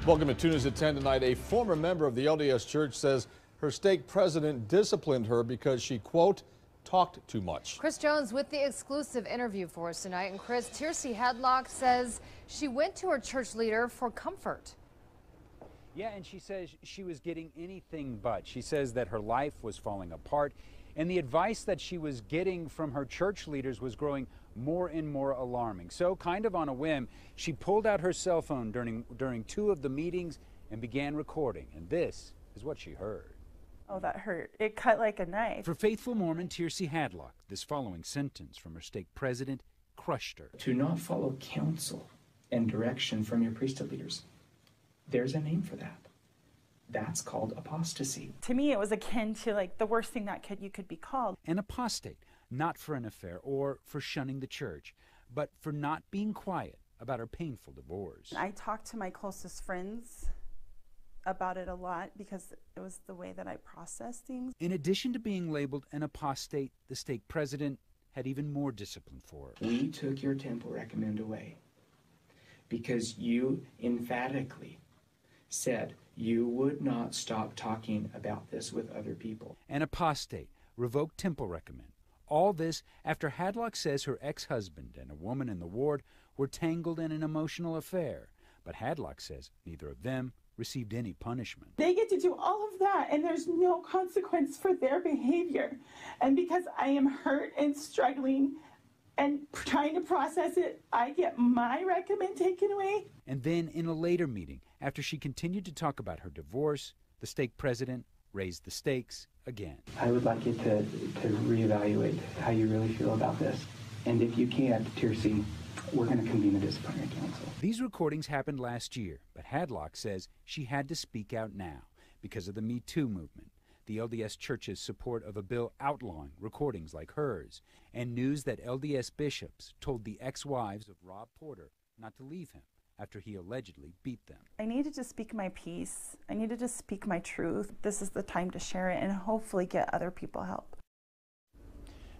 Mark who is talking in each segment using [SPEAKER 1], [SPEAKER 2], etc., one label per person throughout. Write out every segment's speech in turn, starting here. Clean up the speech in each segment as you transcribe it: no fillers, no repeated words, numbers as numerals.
[SPEAKER 1] Welcome to 2 News at 10 tonight. A former member of the LDS Church says her stake president disciplined her because she, quote, talked too much.
[SPEAKER 2] Chris Jones with the exclusive interview for us tonight. And Chris, Tiercy Hadlock says she went to her church leader for comfort.
[SPEAKER 3] Yeah, and she says she was getting anything but. She says that her life was falling apart, and the advice that she was getting from her church leaders was growing more and more alarming. So, kind of on a whim, she pulled out her cell phone during 2 of the meetings and began recording. And this is what she heard.
[SPEAKER 4] Oh, that hurt. It cut like a knife.
[SPEAKER 3] For faithful Mormon Tiercy Hadlock, this following sentence from her stake president crushed her.
[SPEAKER 5] To not follow counsel and direction from your priesthood leaders. There's a name for that. That's called apostasy.
[SPEAKER 4] To me, it was akin to like the worst thing that you could be called.
[SPEAKER 3] An apostate, not for an affair or for shunning the church, but for not being quiet about her painful divorce.
[SPEAKER 4] I talked to my closest friends about it a lot because it was the way that I process things.
[SPEAKER 3] In addition to being labeled an apostate, the stake president had even more discipline for her.
[SPEAKER 5] We took your temple recommend away because you emphatically said you would not stop talking about this with other people.
[SPEAKER 3] An apostate, revoked temple recommend. All this after Hadlock says her ex-husband and a woman in the ward were tangled in an emotional affair. But Hadlock says neither of them received any punishment.
[SPEAKER 4] They get to do all of that and there's no consequence for their behavior. And because I am hurt and struggling and trying to process it, I get my recommend taken away.
[SPEAKER 3] And then in a later meeting, after she continued to talk about her divorce, the stake president raised the stakes again.
[SPEAKER 5] I would like you to reevaluate how you really feel about this. And if you can't, Tiercy, we're going to convene a disciplinary council.
[SPEAKER 3] These recordings happened last year, but Hadlock says she had to speak out now because of the Me Too movement, the LDS Church's support of a bill outlawing recordings like hers, and news that LDS bishops told the ex-wives of Rob Porter not to leave him after he allegedly beat them.
[SPEAKER 4] I needed to speak my piece. I needed to speak my truth. This is the time to share it and hopefully get other people help.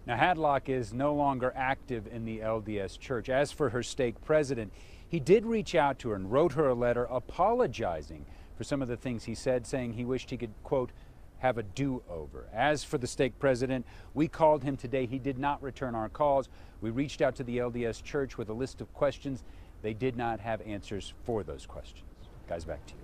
[SPEAKER 3] Now, Hadlock is no longer active in the LDS Church. As for her stake president, he did reach out to her and wrote her a letter apologizing for some of the things he said, saying he wished he could, quote, have a do-over. As for the stake president, we called him today. He did not return our calls. We reached out to the LDS Church with a list of questions. They did not have answers for those questions. Guys, back to you.